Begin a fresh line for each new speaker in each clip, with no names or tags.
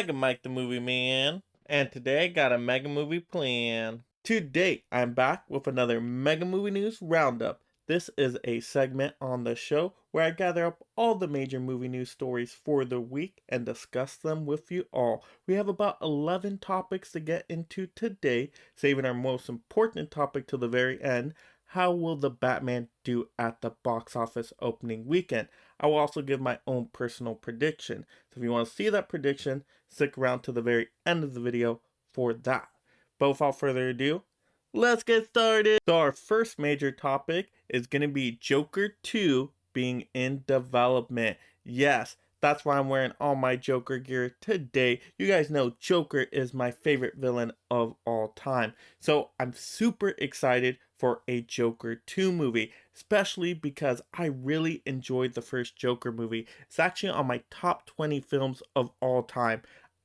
Mega Mike the Movie Man, and today I got a mega movie plan. Today I'm back with another mega movie news roundup. This is a segment on the show where I gather up all the major movie news stories for the week and discuss them with you all. We have about 11 topics to get into today, saving our most important topic to the very end. How will the Batman do at the box office opening weekend? I will also give my own personal prediction. So if you want to see that prediction, stick around to the very end of the video for that. But without further ado, let's get started. So our first major topic is going to be Joker 2 being in development. Yes, that's why I'm wearing all my Joker gear today. You guys know Joker is my favorite villain of all time. So I'm super excited for a Joker 2 movie, especially because I really enjoyed the first Joker movie. It's actually on my top 20 films of all time.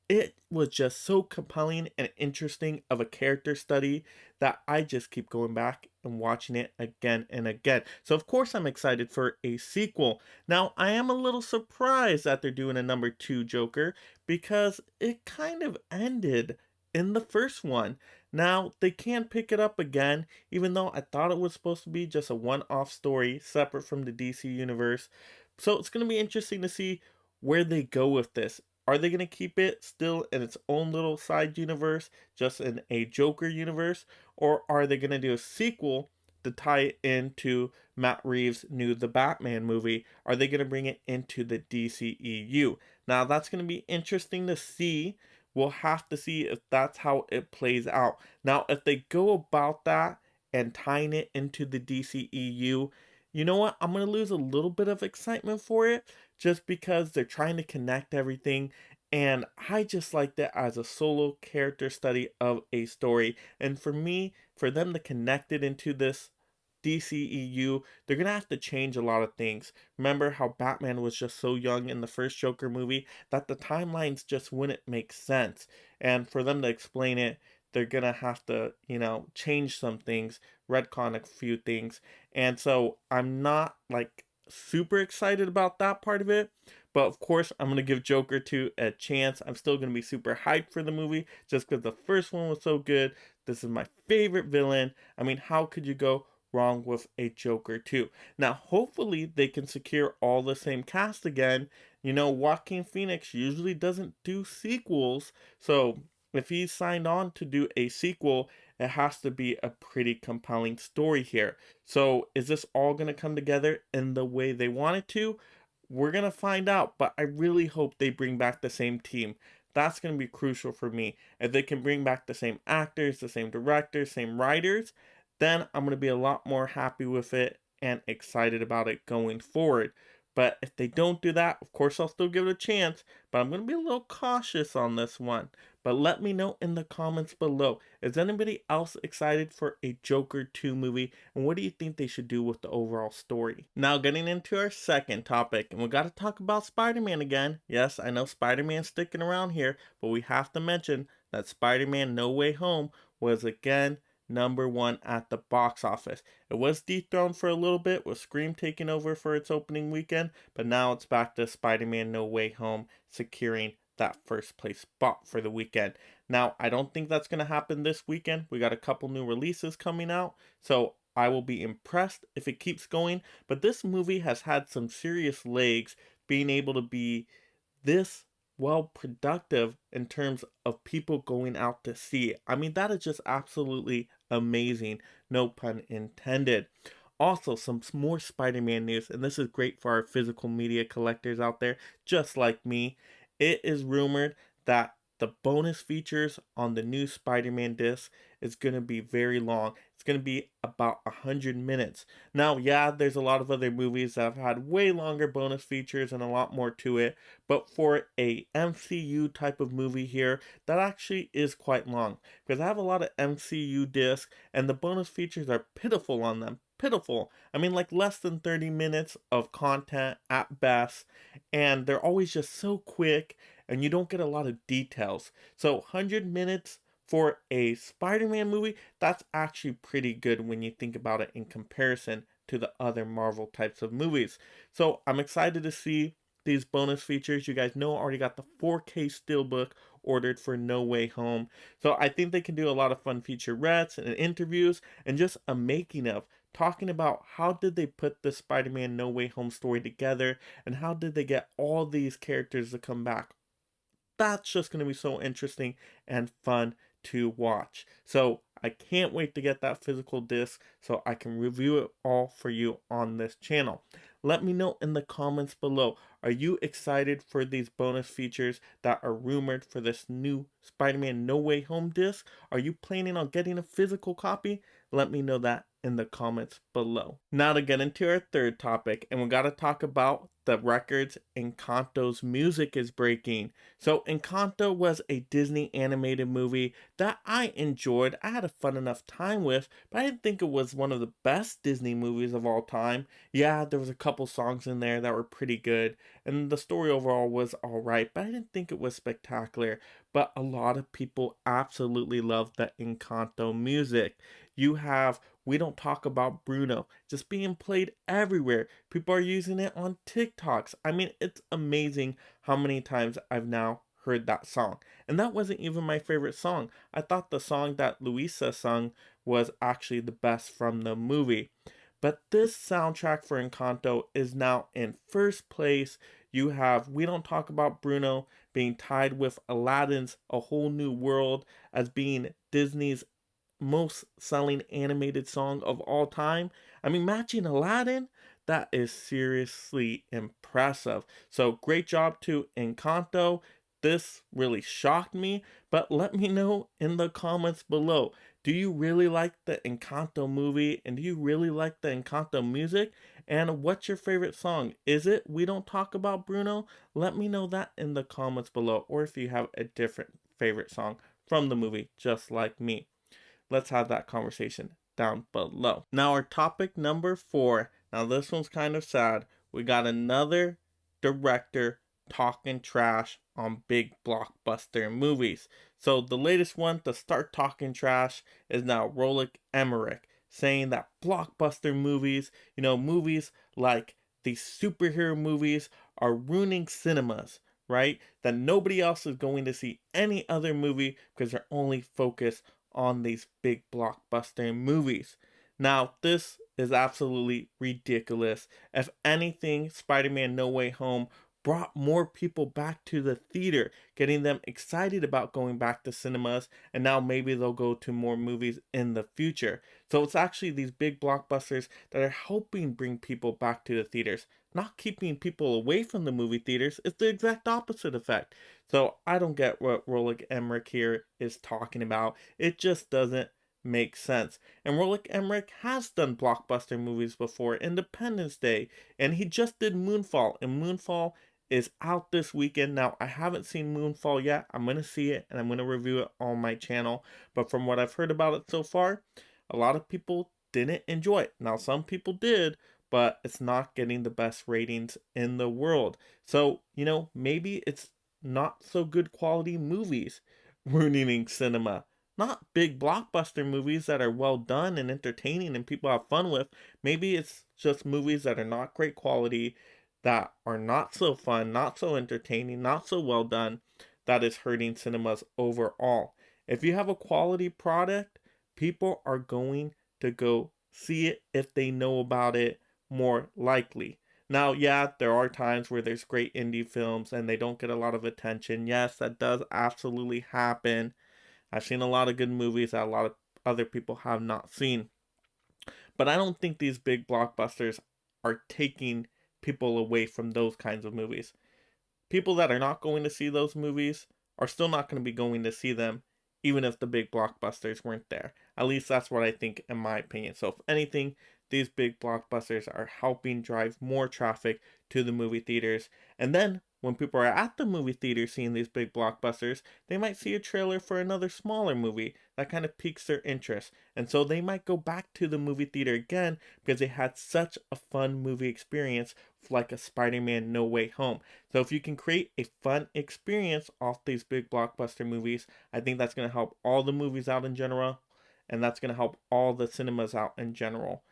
It was just so compelling and interesting of a character study that I just keep going back and watching it again and again. So of course I'm excited for a sequel. Now I am a little surprised that they're doing a number 2 Joker because it kind of ended in the first one. Now they can pick it up again, even though I thought it was supposed to be just a one-off story separate from the DC universe. So it's going to be interesting to see where they go with this. Are they going to keep it still in its own little side universe, just in a Joker universe? Or are they going to do a sequel to tie it into Matt Reeves' new The Batman movie? Are they going to bring it into the DCEU? Now that's going to be interesting to see. We'll have to see if that's how it plays out. Now, if they go about that and tying it into the DCEU, you know what? I'm going to lose a little bit of excitement for it just because they're trying to connect everything. And I just like that as a solo character study of a story. And for me, for them to connect it into this DCEU, they're going to have to change a lot of things. Remember how Batman was just so young in the first Joker movie that the timelines just wouldn't make sense. And for them to explain it, they're going to have to, change some things, retcon a few things. And so I'm not like super excited about that part of it. But of course, I'm going to give Joker 2 a chance. I'm still going to be super hyped for the movie just because the first one was so good. This is my favorite villain. I mean, how could you go wrong with a Joker 2? Now, hopefully they can secure all the same cast again. Joaquin Phoenix usually doesn't do sequels, so if he's signed on to do a sequel, it has to be a pretty compelling story here. So is this all going to come together in the way they want it to? We're going to find out, but I really hope they bring back the same team. That's going to be crucial for me. If they can bring back the same actors, the same directors, same writers, then I'm going to be a lot more happy with it and excited about it going forward. But if they don't do that, of course I'll still give it a chance, but I'm going to be a little cautious on this one. But let me know in the comments below. Is anybody else excited for a Joker 2 movie? And what do you think they should do with the overall story? Now getting into our second topic, and we got to talk about Spider-Man again. Yes, I know Spider-Man's sticking around here, but we have to mention that Spider-Man No Way Home was again number 1 at the box office. It was dethroned for a little bit with Scream taking over for its opening weekend, but now it's back to Spider-Man No Way Home securing that first place spot for the weekend. Now, I don't think that's going to happen this weekend. We got a couple new releases coming out, so I will be impressed if it keeps going, but this movie has had some serious legs being able to be this productive in terms of people going out to see it. I mean, that is just absolutely amazing, no pun intended. Also, some more Spider-Man news, and this is great for our physical media collectors out there, just like me. It is rumored that the bonus features on the new Spider-Man disc is going to be very long. It's going to be about 100 minutes. Now, yeah, there's a lot of other movies that have had way longer bonus features and a lot more to it, but for a MCU type of movie here, that actually is quite long, because I have a lot of MCU discs and the bonus features are pitiful on them. Pitiful. I mean, like less than 30 minutes of content at best, and they're always just so quick and you don't get a lot of details. So 100 minutes for a Spider-Man movie, that's actually pretty good when you think about it in comparison to the other Marvel types of movies. So I'm excited to see these bonus features. You guys know I already got the 4K Steelbook ordered for No Way Home. So I think they can do a lot of fun featurettes and interviews and just a making of, talking about how did they put the Spider-Man No Way Home story together and how did they get all these characters to come back. That's just going to be so interesting and fun to watch. So I can't wait to get that physical disc so I can review it all for you on this channel. Let me know in the comments below. Are you excited for these bonus features that are rumored for this new Spider-Man No Way Home disc? Are you planning on getting a physical copy? Let me know that in the comments below. Now to get into our third topic, and we got to talk about the records Encanto's music is breaking. So Encanto was a Disney animated movie that I enjoyed. I had a fun enough time with, but I didn't think it was one of the best Disney movies of all time. Yeah, there was a couple songs in there that were pretty good, and the story overall was alright, but I didn't think it was spectacular. But a lot of people absolutely loved the Encanto music. You have We Don't Talk About Bruno just being played everywhere. People are using it on TikToks. I mean, it's amazing how many times I've now heard that song. And that wasn't even my favorite song. I thought the song that Luisa sung was actually the best from the movie. But this soundtrack for Encanto is now in first place. You have We Don't Talk About Bruno being tied with Aladdin's A Whole New World as being Disney's most selling animated song of all time. I mean, matching Aladdin, that is seriously impressive. So great job to Encanto. This really shocked me, but let me know in the comments below. Do you really like the Encanto movie, and do you really like the Encanto music? And what's your favorite song? Is it We Don't Talk About Bruno? Let me know that in the comments below, or if you have a different favorite song from the movie, just like me. Let's have that conversation down below. Now our topic number 4. Now this one's kind of sad. We got another director talking trash on big blockbuster movies. So the latest one to start talking trash is now Roland Emmerich, saying that blockbuster movies, movies like these superhero movies are ruining cinemas, right? That nobody else is going to see any other movie because they're only focused on these big blockbuster movies. Now, this is absolutely ridiculous. If anything, Spider-Man No Way Home brought more people back to the theater, getting them excited about going back to cinemas, and now maybe they'll go to more movies in the future. So it's actually these big blockbusters that are helping bring people back to the theaters, not keeping people away from the movie theaters. It's the exact opposite effect. So I don't get what Roland Emmerich here is talking about. It just doesn't make sense. And Roland Emmerich has done blockbuster movies before, Independence Day, and he just did Moonfall, and Moonfall is out this weekend. Now, I haven't seen Moonfall yet. I'm going to see it, and I'm going to review it on my channel. But from what I've heard about it so far, a lot of people didn't enjoy it. Now, some people did, but it's not getting the best ratings in the world. So, maybe it's not so good quality movies ruining cinema. Not big blockbuster movies that are well done and entertaining and people have fun with. Maybe it's just movies that are not great quality, that are not so fun, not so entertaining, not so well done, that is hurting cinemas overall. If you have a quality product, people are going to go see it if they know about it more likely. Now, yeah, there are times where there's great indie films and they don't get a lot of attention. Yes, that does absolutely happen. I've seen a lot of good movies that a lot of other people have not seen. But I don't think these big blockbusters are taking people away from those kinds of movies. People that are not going to see those movies are still not going to be going to see them, even if the big blockbusters weren't there. At least that's what I think, in my opinion. So if anything, these big blockbusters are helping drive more traffic to the movie theaters. And then when people are at the movie theater seeing these big blockbusters, they might see a trailer for another smaller movie that kind of piques their interest. And so they might go back to the movie theater again because they had such a fun movie experience like a Spider-Man No Way Home. So if you can create a fun experience off these big blockbuster movies, I think that's going to help all the movies out in general, and that's going to help all the cinemas out in general.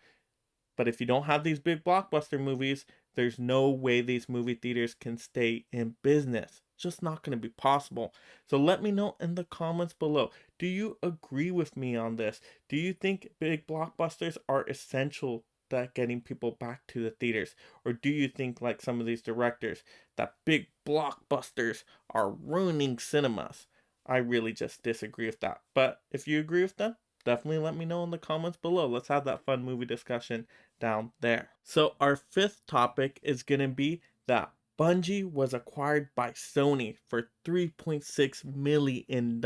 But if you don't have these big blockbuster movies, there's no way these movie theaters can stay in business. It's just not going to be possible. So let me know in the comments below. Do you agree with me on this? Do you think big blockbusters are essential to getting people back to the theaters? Or do you think, like some of these directors, that big blockbusters are ruining cinemas? I really just disagree with that. But if you agree with them, definitely let me know in the comments below. Let's have that fun movie discussion down there. So our fifth topic is going to be that Bungie was acquired by Sony for $3.6 million.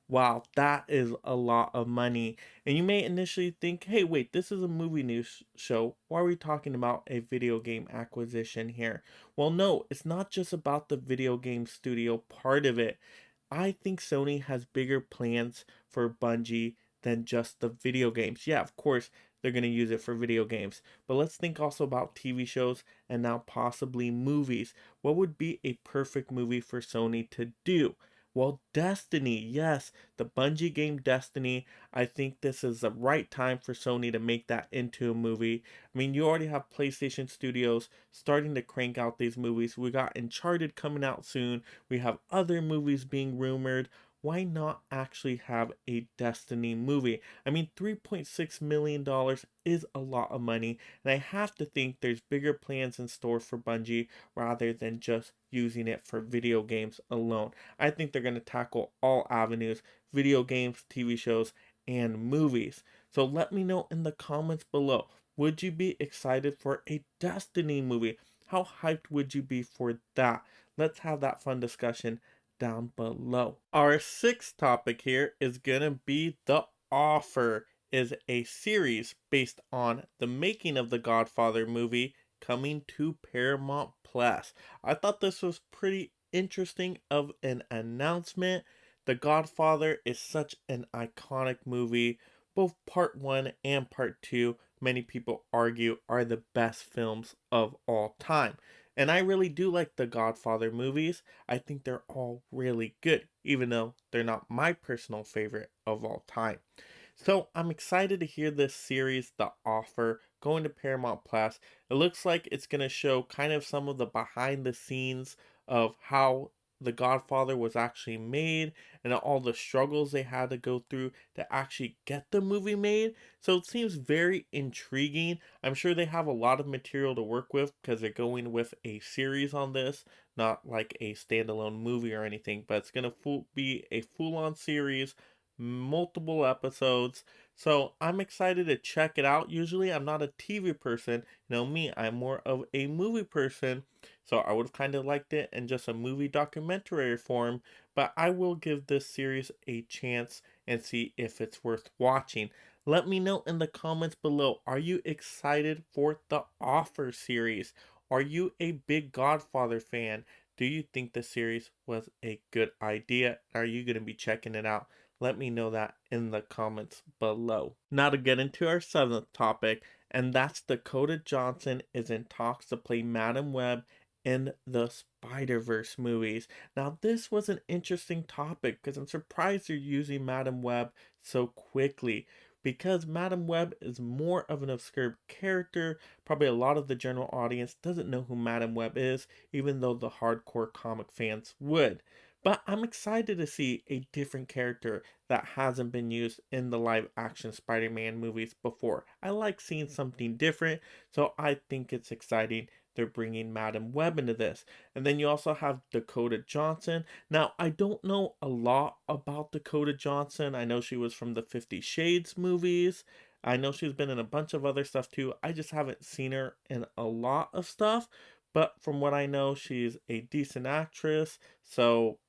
Wow, that is a lot of money. And you may initially think, hey, wait, this is a movie news show. Why are we talking about a video game acquisition here? Well, no, it's not just about the video game studio part of it. I think Sony has bigger plans for Bungie than just the video games. Yeah, of course, they're going to use it for video games. But let's think also about TV shows and now possibly movies. What would be a perfect movie for Sony to do? Well, Destiny, yes, the Bungie game Destiny. I think this is the right time for Sony to make that into a movie. I mean, you already have PlayStation Studios starting to crank out these movies. We got Uncharted coming out soon. We have other movies being rumored. Why not actually have a Destiny movie? I mean, $3.6 million is a lot of money, and I have to think there's bigger plans in store for Bungie rather than just using it for video games alone. I think they're going to tackle all avenues: video games, TV shows, and movies. So let me know in the comments below. Would you be excited for a Destiny movie? How hyped would you be for that? Let's have that fun discussion down below. Our sixth topic here is gonna be The Offer, is a series based on the making of the Godfather movie coming to Paramount Plus. I thought this was pretty interesting of an announcement. The Godfather is such an iconic movie. Both part 1 and part 2, many people argue, are the best films of all time. And I really do like the Godfather movies. I think they're all really good, even though they're not my personal favorite of all time. So I'm excited to hear this series, The Offer, going to Paramount Plus. It looks like it's going to show kind of some of the behind the scenes of how The Godfather was actually made and all the struggles they had to go through to actually get the movie made. So it seems very intriguing. I'm sure they have a lot of material to work with because they're going with a series on this, not like a standalone movie or anything, but it's going to be a full-on series, multiple episodes. So I'm excited to check it out. Usually I'm not a TV person. You know me, I'm more of a movie person. So I would have kind of liked it in just a movie documentary form, but I will give this series a chance and see if it's worth watching. Let me know in the comments below. Are you excited for the Offer series? Are you a big Godfather fan? Do you think the series was a good idea? Are you going to be checking it out? Let me know that in the comments below. Now to get into our seventh topic, and that's Dakota Johnson is in talks to play Madam Webb in the Spiderverse movies. Now this was an interesting topic because I'm surprised they're using Madam Webb so quickly, because Madam Webb is more of an obscure character. Probably a lot of the general audience doesn't know who Madam Webb is, even though the hardcore comic fans would. But I'm excited to see a different character that hasn't been used in the live action Spider-Man movies before. I like seeing something different, so I think it's exciting they're bringing Madam Webb into this. And then you also have Dakota Johnson. Now, I don't know a lot about Dakota Johnson. I know she was from the 50 Shades movies. I know she's been in a bunch of other stuff too. I just haven't seen her in a lot of stuff. But from what I know, she's a decent actress. So,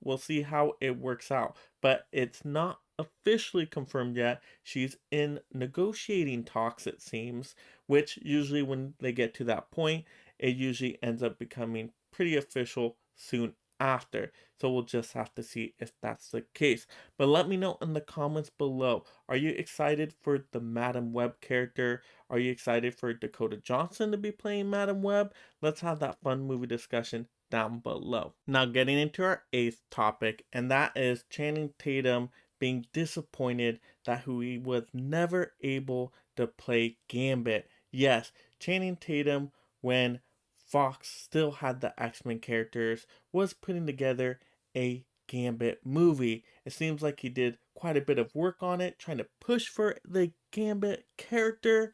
we'll see how it works out. But it's not officially confirmed yet. She's in negotiating talks, it seems, which usually when they get to that point, it usually ends up becoming pretty official soon after. So we'll just have to see if that's the case. But let me know in the comments below. Are you excited for the Madam Webb character? Are you excited for Dakota Johnson to be playing Madam Webb? Let's have that fun movie discussion down below. Now getting into our eighth topic, and that is Channing Tatum being disappointed that he was never able to play Gambit. Yes, Channing Tatum, when Fox still had the X-Men characters, was putting together a Gambit movie. It seems like he did quite a bit of work on it, trying to push for the Gambit character,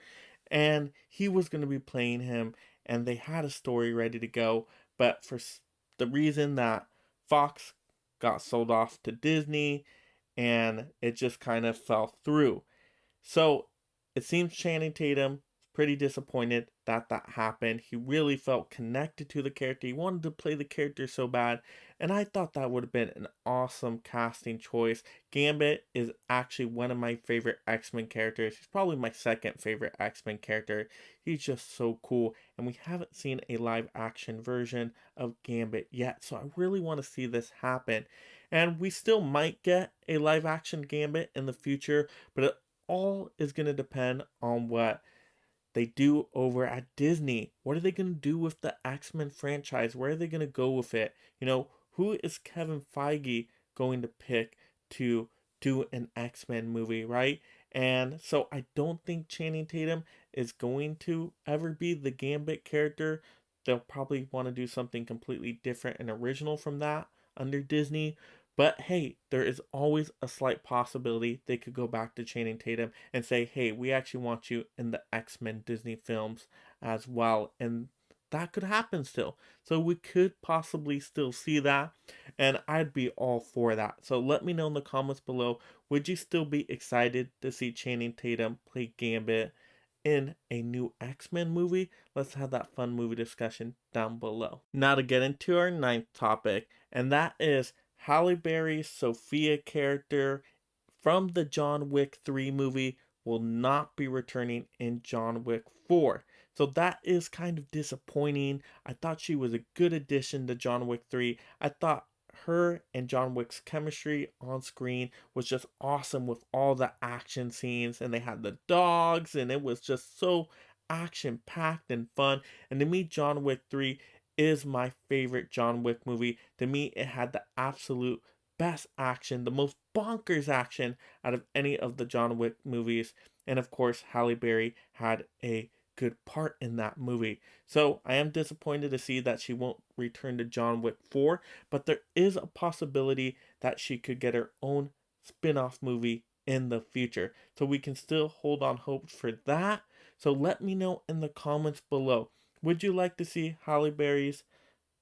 and he was going to be playing him, and they had a story ready to go, but for the reason that Fox got sold off to Disney, and it just kind of fell through. So it seems Channing Tatum is pretty disappointed that that happened. He really felt connected to the character. He wanted to play the character so bad, and I thought that would have been an awesome casting choice. Gambit is actually one of my favorite X-Men characters. He's probably my second favorite X-Men character. He's just so cool, and we haven't seen a live action version of Gambit yet, so I really want to see this happen. And we still might get a live action Gambit in the future, but it all is going to depend on what they do over at Disney. What are they going to do with the X-Men franchise? Where are they going to go with it? Who is Kevin Feige going to pick to do an X-Men movie, right? And so I don't think Channing Tatum is going to ever be the Gambit character. They'll probably want to do something completely different and original from that under Disney. But hey, there is always a slight possibility they could go back to Channing Tatum and say, hey, we actually want you in the X-Men Disney films as well. And that could happen still. So we could possibly still see that. And I'd be all for that. So let me know in the comments below, would you still be excited to see Channing Tatum play Gambit in a new X-Men movie? Let's have that fun movie discussion down below. Now to get into our ninth topic, and that is Halle Berry's Sophia character from the John Wick 3 movie will not be returning in John Wick 4. So that is kind of disappointing. I thought she was a good addition to John Wick 3. I thought her and John Wick's chemistry on screen was just awesome with all the action scenes, and they had the dogs, and it was just so action packed and fun. And to me, John Wick 3 is my favorite John Wick movie. To me, it had the absolute best action, the most bonkers action out of any of the John Wick movies. And of course, Halle Berry had a good part in that movie. So I am disappointed to see that she won't return to John Wick 4, but there is a possibility that she could get her own spin-off movie in the future. So we can still hold on hope for that. So let me know in the comments below. Would you like to see Halle Berry's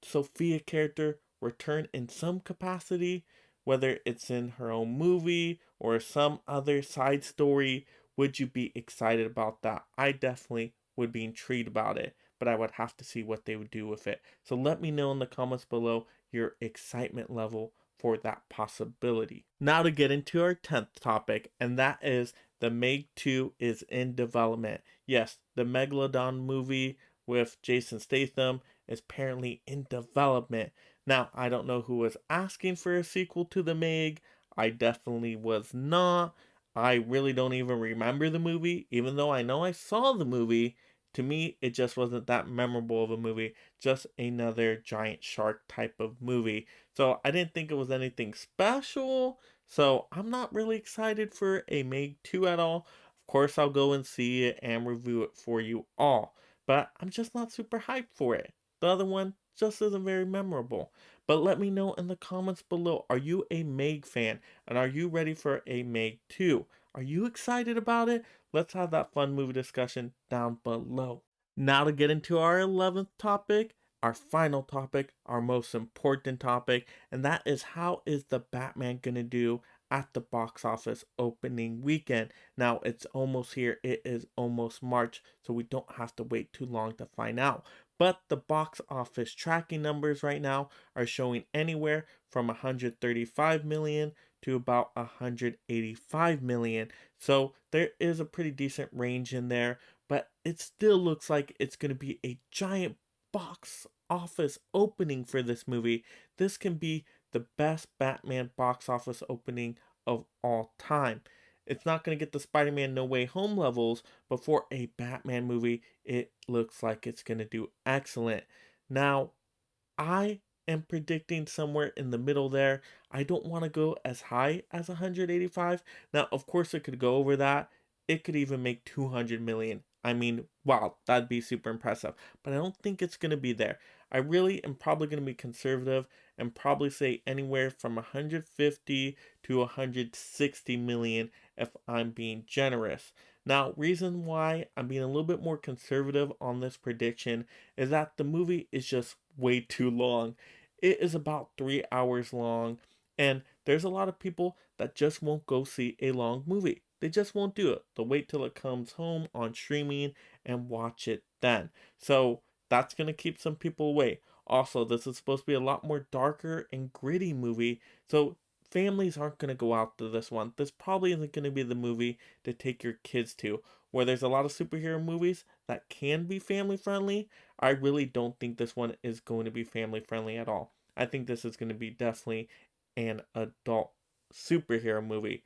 Sophia character return in some capacity, whether it's in her own movie or some other side story? Would you be excited about that? I definitely would be intrigued about it, but I would have to see what they would do with it. So let me know in the comments below your excitement level for that possibility. Now to get into our 10th topic, and that is the Meg 2 is in development. Yes, the Megalodon movie with Jason Statham is apparently in development. Now, I don't know who was asking for a sequel to The Meg. I definitely was not. I really don't even remember the movie, even though I know I saw the movie. To me, it just wasn't that memorable of a movie, just another giant shark type of movie. So I didn't think it was anything special. So I'm not really excited for a Meg 2 at all. Of course, I'll go and see it and review it for you all, but I'm just not super hyped for it. The other one just isn't very memorable. But let me know in the comments below, are you a Meg fan? And are you ready for a Meg 2? Are you excited about it? Let's have that fun movie discussion down below. Now to get into our 11th topic, our final topic, our most important topic, and that is, how is the Batman gonna do at the box office opening weekend? Now it's almost here, it is almost March, so we don't have to wait too long to find out. But the box office tracking numbers right now are showing anywhere from 135 million to about 185 million. So there is a pretty decent range in there, but it still looks like it's going to be a giant box office opening for this movie. This can be the best Batman box office opening of all time. It's not going to get the Spider-Man No Way Home levels, but for a Batman movie, it looks like it's going to do excellent. Now, I am predicting somewhere in the middle there. I don't want to go as high as 185. Now, of course, it could go over that it could even make 200 million. I mean, wow, that'd be super impressive. But I don't think it's going to be there. I really am probably going to be conservative and probably say anywhere from 150 to 160 million if I'm being generous. Now, reason why I'm being a little bit more conservative on this prediction is that the movie is just way too long. It is about 3 hours long, and there's a lot of people that just won't go see a long movie. They just won't do it. They'll wait till it comes home on streaming and watch it then. So that's going to keep some people away. Also, this is supposed to be a lot more darker and gritty movie, so families aren't going to go out to this one. This probably isn't going to be the movie to take your kids to. Where there's a lot of superhero movies that can be family friendly, I really don't think this one is going to be family friendly at all. I think this is going to be definitely an adult superhero movie.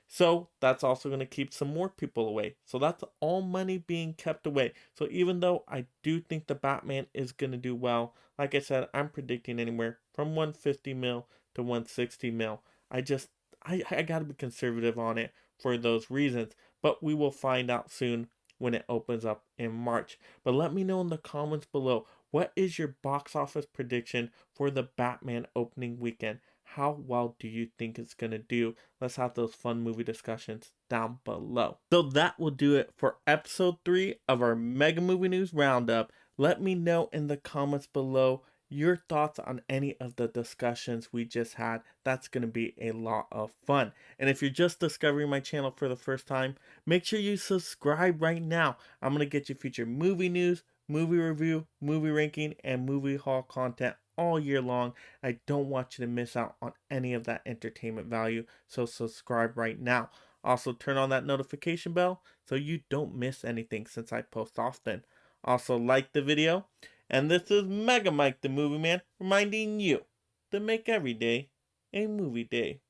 So that's also going to keep some more people away. So that's all money being kept away. So even though I do think the Batman is going to do well, like I said, I'm predicting anywhere from 150 mil to 160 mil. I got to be conservative on it for those reasons. But we will find out soon when it opens up in March. But let me know in the comments below, what is your box office prediction for the Batman opening weekend? How well do you think it's going to do? Let's have those fun movie discussions down below. So that will do it for episode 3 of our Mega Movie News Roundup. Let me know in the comments below your thoughts on any of the discussions we just had. That's going to be a lot of fun. And if you're just discovering my channel for the first time, make sure you subscribe right now. I'm going to get you featured movie news, movie review, movie ranking, and movie haul content all year long. I don't want you to miss out on any of that entertainment value, so subscribe right now. Also, turn on that notification bell so you don't miss anything since I post often. Also, like the video. And this is Mega Mike the Movie Man reminding you to make every day a movie day.